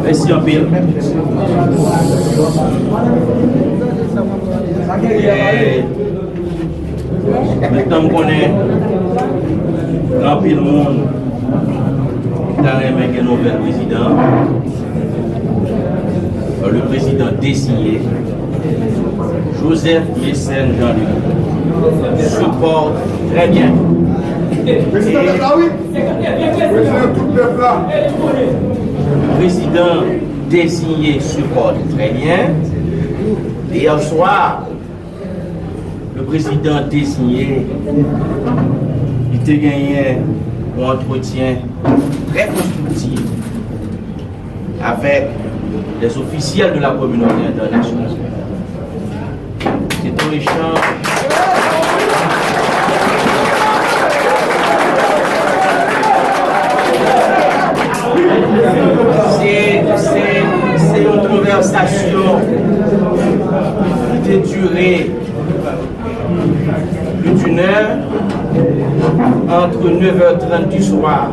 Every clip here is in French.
Merci en pile. Maintenant, on connaît un pile monde dans les mecs et nouvel président. Le président désigné, Joseph Mécène Jean-Luc, supporte très bien. Président de la oui. Président tout le peuple là. Le président désigné supporte très bien. Et hier soir, le président désigné, il a gagné un entretien très constructif avec les officiels de la communauté internationale. C'est un échange. C'est une conversation qui a duré plus d'une heure, entre 9h30 du soir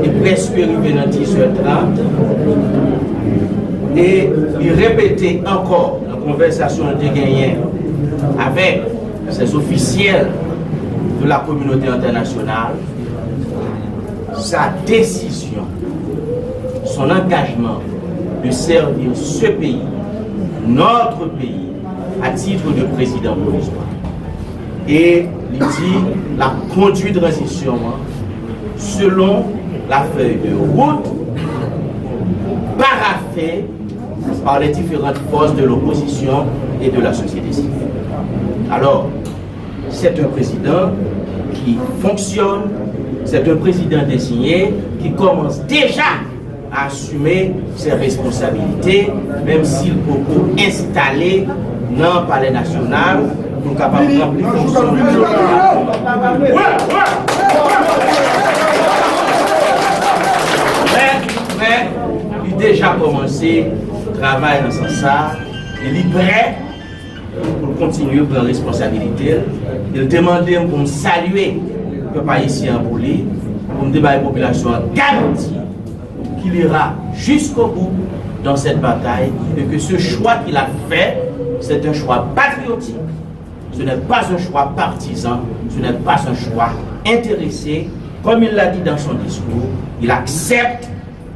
et presque arrivé dans 10h30. Et il répétait encore la conversation de gagné avec ces officiels de la communauté internationale, sa décision, son engagement de servir ce pays, notre pays, à titre de président provisoire. Et il dit la conduite de transition selon la feuille de route paraphée par les différentes forces de l'opposition et de la société civile. Alors, c'est un président qui fonctionne, c'est un président désigné qui commence déjà à assumer ses responsabilités, même s'il peut installer dans le palais national pour capable de remplir les fonctions. Mais il a déjà commencé le travail dans ce sens, il est prêt pour continuer pour la responsabilité. Il demandait pour me saluer le peuple haïtien pour lui, pour me débattre la population garantie qu'il ira jusqu'au bout dans cette bataille et que ce choix qu'il a fait, c'est un choix patriotique. Ce n'est pas un choix partisan, ce n'est pas un choix intéressé. Comme il l'a dit dans son discours, il accepte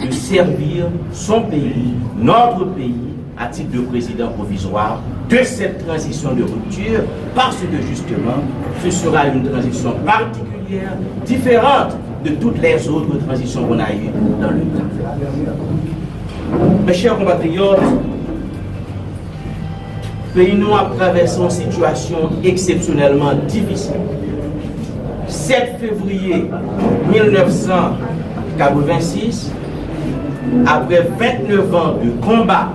de servir son pays, notre pays, à titre de président provisoire de cette transition de rupture, parce que justement, ce sera une transition particulière, différente de toutes les autres transitions qu'on a eues dans le temps. Mes chers compatriotes, le pays nous a traversé une situation exceptionnellement difficile. 7 février 1986, après 29 ans de combat,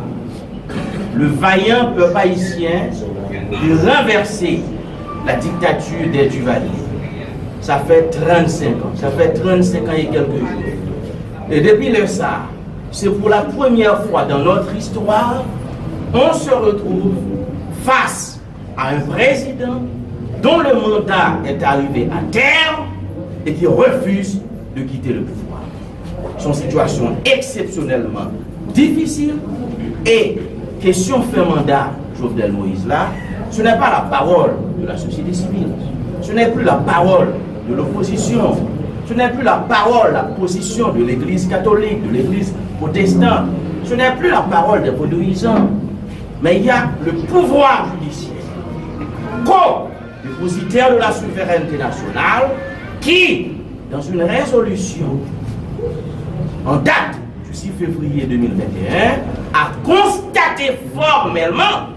le vaillant peuple haïtien de renverser la dictature des Duvalier. Ça fait 35 ans. Ça fait 35 ans et quelques jours. Et depuis le ça, c'est pour la première fois dans notre histoire, on se retrouve face à un président dont le mandat est arrivé à terme et qui refuse de quitter le pouvoir. C'est une situation exceptionnellement difficile et question fait mandat Jovenel Moïse là, ce n'est pas la parole de la société civile, ce n'est plus la parole de l'opposition, ce n'est plus la parole, la position de l'église catholique, de l'église protestante, ce n'est plus la parole des paysans, mais il y a le pouvoir judiciaire, co-dépositaire de la souveraineté nationale, qui, dans une résolution en date du 6 février 2021, a constaté formellement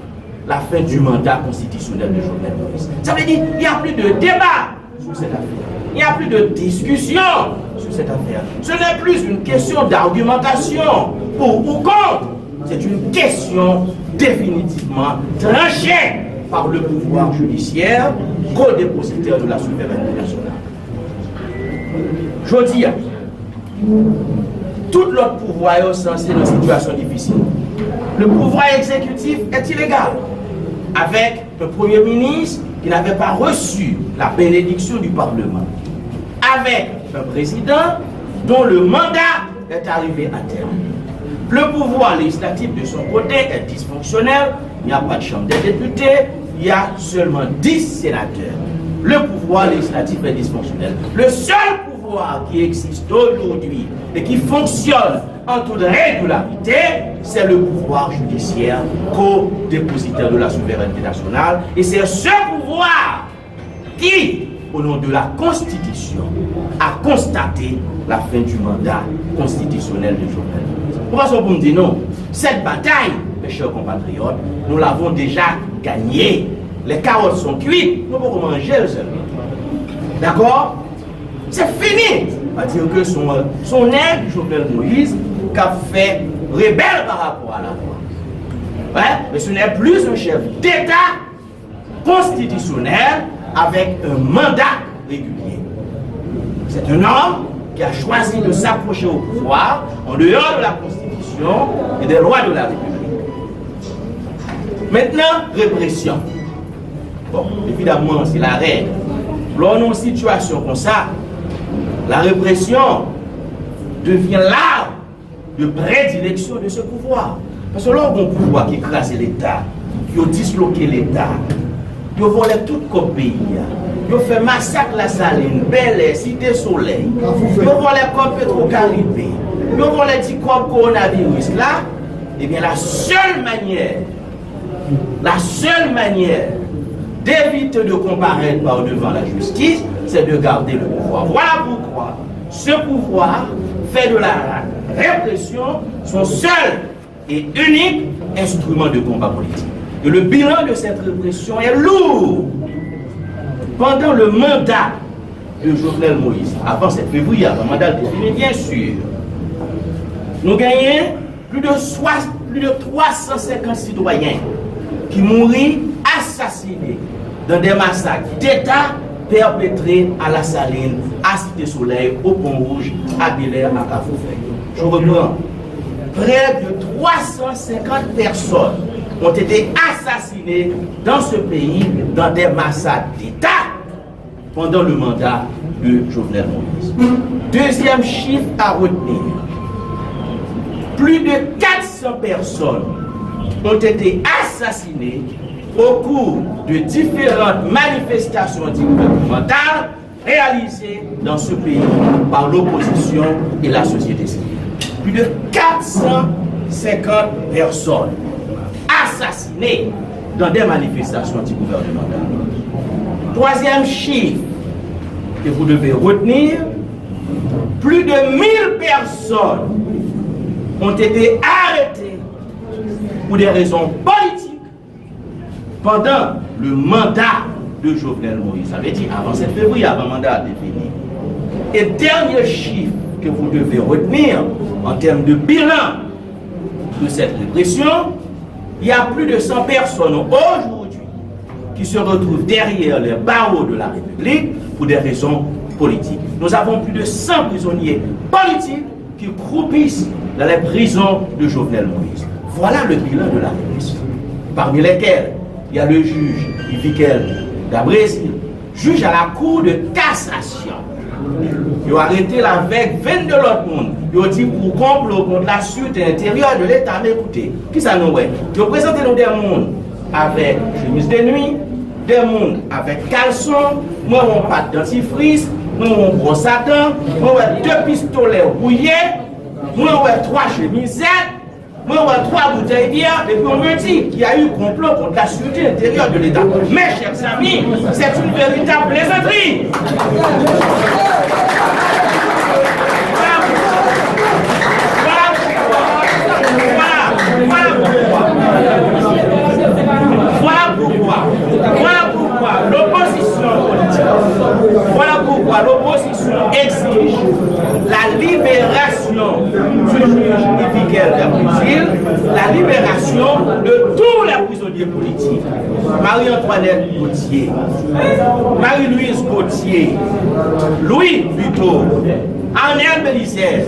la fin du mandat constitutionnel de Jovenel Moïse. Ça veut dire qu'il n'y a plus de débat sur cette affaire. Il n'y a plus de discussion sur cette affaire. Ce n'est plus une question d'argumentation pour ou contre. C'est une question définitivement tranchée par le pouvoir judiciaire, co-dépositaire de la souveraineté nationale. Je dis, tout l'autre pouvoir est censé dans une situation difficile. Le pouvoir exécutif est illégal, avec le Premier ministre qui n'avait pas reçu la bénédiction du Parlement, avec un président dont le mandat est arrivé à terme. Le pouvoir législatif de son côté est dysfonctionnel, il n'y a pas de chambre des députés, il y a seulement 10 sénateurs. Le pouvoir législatif est dysfonctionnel. Le seul pouvoir qui existe aujourd'hui et qui fonctionne en toute régularité, c'est le pouvoir judiciaire, co-dépositaire de la souveraineté nationale. Et c'est ce pouvoir qui, au nom de la Constitution, a constaté la fin du mandat constitutionnel de Jovenel. Pourquoi est-ce qu'on me dit non? Cette bataille, mes chers compatriotes, nous l'avons déjà gagnée. Les carottes sont cuites, nous pouvons manger le seul. D'accord? C'est fini. C'est-à-dire que son aide, Jovenel Moïse, qu'a fait rebelle par rapport à la loi. Ouais? Mais ce n'est plus un chef d'État constitutionnel avec un mandat régulier. C'est un homme qui a choisi de s'approcher au pouvoir en dehors de la Constitution et des lois de la République. Maintenant, répression. Bon, évidemment, c'est la règle. Lors d'une situation comme ça, la répression devient l'arme de prédilection de ce pouvoir. Parce que lors d'un pouvoir qui écrase l'État, qui a disloqué l'État, qui a volé tout le pays, qui a fait massacre la Saline, Bel-Air, Cité Soleil, qui a volé comme Petro-Caribé, qui a volé du coronavirus là, eh bien la seule manière d'éviter de comparaître par devant la justice, c'est de garder le pouvoir. Voilà pourquoi ce pouvoir fait de la répression son seul et unique instrument de combat politique. Et le bilan de cette répression est lourd. Pendant le mandat de Jovenel Moïse, avant 7 février, avant le mandat défini, bien sûr, nous gagnons plus de 350 citoyens qui mourent assassinés dans des massacres d'État perpétrés à la Saline, à Cité Soleil, au Pont-Rouge, à Bel-Air, à Cafoufet. Je reprends. Près de 350 personnes ont été assassinées dans ce pays dans des massacres d'État pendant le mandat de Jovenel Moïse. Deuxième chiffre à retenir. Plus de 400 personnes ont été assassinées au cours de différentes manifestations antigouvernementales réalisées dans ce pays par l'opposition et la société civile. Plus de 450 personnes assassinées dans des manifestations antigouvernementales. Troisième chiffre que vous devez retenir, plus de 1000 personnes ont été arrêtées pour des raisons politiques pendant le mandat de Jovenel Moïse. Ça veut dire avant 7 février, avant le mandat défini. Et dernier chiffre que vous devez retenir en termes de bilan de cette répression, il y a plus de 100 personnes aujourd'hui qui se retrouvent derrière les barreaux de la République pour des raisons politiques. Nous avons plus de 100 prisonniers politiques qui croupissent dans les prisons de Jovenel Moïse. Voilà le bilan de la répression. Parmi lesquels il y a le juge Ivikel d'Abrésil, juge à la cour de cassation. Il a arrêté la veille 22 autres monde. Il a dit pour complot contre la sûreté intérieure de l'État. Mais écoutez, qui ça nous est? Il a présenté nous des mondes avec chemise de nuit, des mondes avec caleçon, moi on pâte dentifrice, moi on brosse à dents, moi on 2 pistolets rouillés, moi on 3 chemisettes, moi on 3 bouteilles de bière, et puis on me dit qu'il y a eu complot contre la sûreté intérieure de l'État. Mes chers amis, c'est une véritable plaisanterie. Voilà pourquoi l'opposition politique, voilà pourquoi l'opposition exige la libération du juge Ivikel d'Abrésil, la libération de tous les prisonniers politiques. Marie-Antoinette Gauthier, Marie-Louise Gauthier, Louis Buteau, Arnel Bélizère,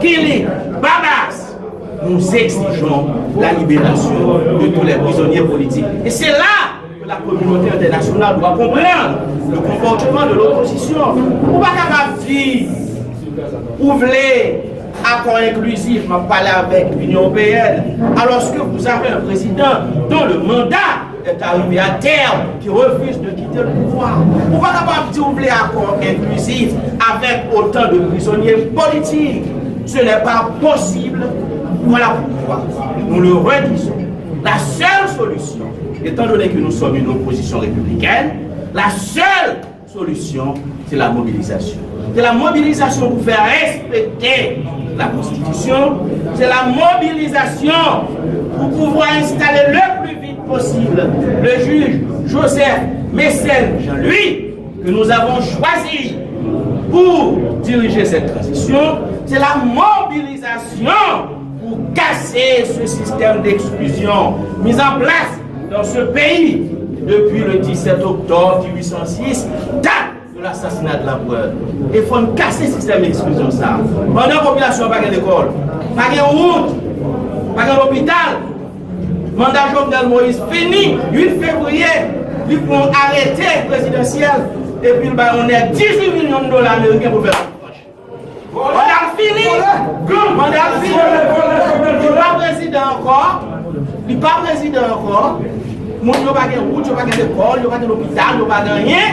Kili Babas. Nous exigeons la libération de tous les prisonniers politiques. Et c'est là que la communauté internationale doit comprendre le comportement de l'opposition. Vous ne pouvez pas dire, vous voulez accord inclusif, je parler avec l'Union européenne, alors que vous avez un président dont le mandat est arrivé à terme, qui refuse de quitter le pouvoir. Vous ne pouvez pas dire, vous voulez accord inclusif avec autant de prisonniers politiques. Ce n'est pas possible. Voilà pourquoi nous le redisons. La seule solution, étant donné que nous sommes une opposition républicaine, la seule solution, c'est la mobilisation. C'est la mobilisation pour faire respecter la Constitution. C'est la mobilisation pour pouvoir installer le plus vite possible le juge Joseph Mécène Jean-Louis, que nous avons choisi pour diriger cette transition. C'est la mobilisation pour casser ce système d'exclusion mis en place dans ce pays depuis le 17 octobre 1806, date de l'assassinat de l'empereur. Il faut casser ce système d'exclusion. Pendant la population n'a pas d'école, pas de route, pas d'hôpital. Mandat Jovenel Moïse fini, 8 février, ils vont arrêter le présidentiel et puis on est 18 millions de dollars américains pour faire la proche. Mandat fini, mandat fini, il n'est pas président encore, il n'est pas président encore, il n'y a pas de route, il n'y a pas d'école, il n'y a pas d'hôpital, il n'y a pas de rien.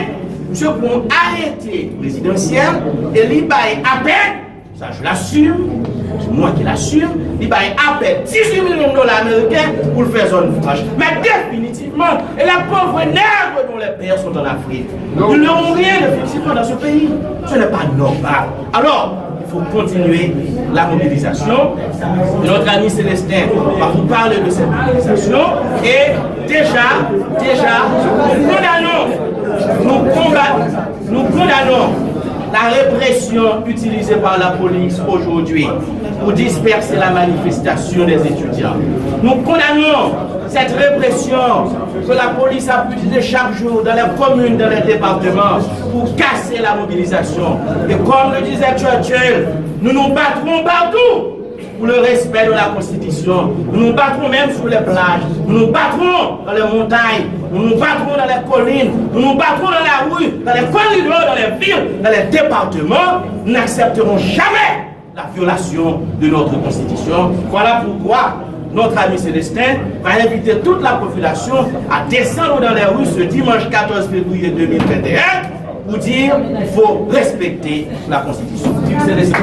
Monsieur pour arrêter le présidentiel et il va à peine, ça je l'assume, c'est moi qui l'assume, il va à peine 18 millions de dollars américains pour le faire zone franche. Mais définitivement, et les pauvres nègres dont les pères sont en Afrique, ils n'auront rien effectivement dans ce pays. Ce n'est pas normal. Alors, il faut continuer la mobilisation. Et notre ami Célestin va vous parler de cette mobilisation. Et déjà, nous condamnons la répression utilisée par la police aujourd'hui pour disperser la manifestation des étudiants. Nous condamnons cette répression que la police a utilisée chaque jour dans les communes, dans les départements pour casser la mobilisation. Et comme le disait Churchill, nous nous battrons partout pour le respect de la Constitution. Nous nous battrons même sur les plages, nous nous battrons dans les montagnes, nous nous battrons dans les collines, nous nous battrons dans la rue, dans les corridors, dans les villes, dans les départements. Nous n'accepterons jamais la violation de notre Constitution. Voilà pourquoi notre ami Célestin va inviter toute la population à descendre dans les rues ce dimanche 14 février 2021 pour dire qu'il faut respecter la Constitution. Célestin.